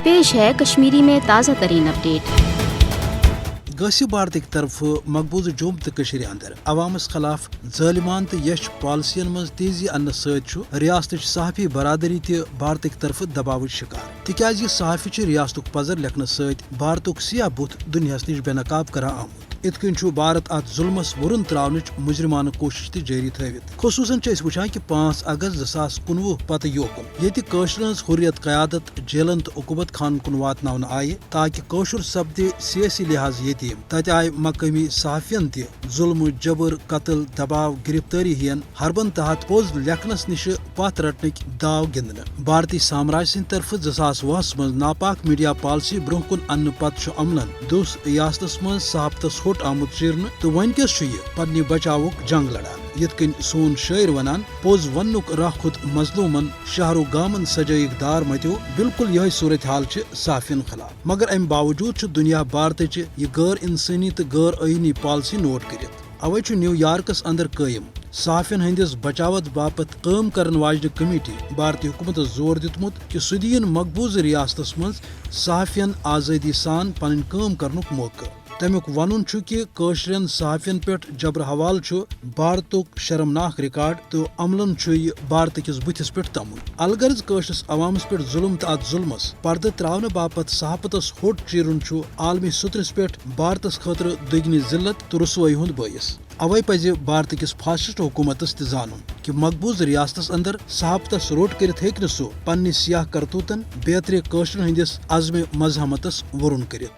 पेश है कश्मीरी में ताज़ा तरीन अपडेट। गसी भारत तरफ मकबूज जुम तो अंदर अवामस खिलाफ जालिमान तो यश पॉलिसियन मज तेजी अन्न रियासत सहाफ़ी बरादरी त भारत तरफ दबाव शिकार तिकाज सहाफ़ी रियासत पजर लेखन भारत सियाह बुत दुनियास नश बेनकाब कर आमुत। इत कन भारत अत जुल्मस वरुन त्रावनच मुजरिमाना कोशिश ति जारी थवित। खुसूसन वुचान कि 5 अगस्त 2019 पत योकुन ये कशरज हुर्रियत क़यादत जेलन तो उकुबत खान कुन वातन आय ताकि कशुर सपदे सियासी लिहाज यतीम। तत आय मकामी सहाफ़ियन ति जुल्म जबर कत्ल दबाव गिरफ्तारी हियन हरबन तहत पोज लेखनस निश पथ रटनिक दाव गिंदन। भारतीय साम्राज्य सिंद तरफ 2010 मज नापाक मीडिया पॉलिसी ब्रोह कुन अन्न पत अमलन दुस रियासतस मज सहाफतस होट आमुत चीरन तो वन कस पन्ने बचावुक जंग लड़ान। यिथ कन सोन शायर वनान पोज वनुक राह खुद मजलूमन शहरो गामन सजैक दार मत्यो। बिल्कुल यह सूरत हाल सहाफ़ियन खिलाफ मगर अम बावजूद दुनिया भारत यह गैर इंसानी तो गैर आईनी पॉलिसी नोट कर अवे न्यूयॉर्कस अंदर कायम सहाफ़ियन हंदिस बचावत बापत काम करन वाजन कमेटी भारतीय हुकूमत जोर दितमुत कि सह दीन मकबूज रियासतस मज सहाफ़ियन आज़ादी सान पन काम करनुक मौका। तमुक वनुन कि कशरन सहाफ़ियन पे जबर हवाल भारतुक शर्मनाक रिकॉर्ड तो अमलन भारत किस बुथिस पे तमुन। अलगर्ज कशरस अवामस पे जुल्म तो अत जुल्मस पर्द त्रावन बापत सहाफतस होट चीरुन आलमी सतरस पे भारतस खतर दुगनी जिल्लत तो रसवाई हुंद बायस। अवे पज भारत किस फासिस्ट हुकूमतस ति जानन कि मकबूज रियासतस अंदर सहाफतस रोट कर सह पन्ने सियाह करतूतन बेहतर कशरन हंदिस अज़्म मजहमतस वरुन कर।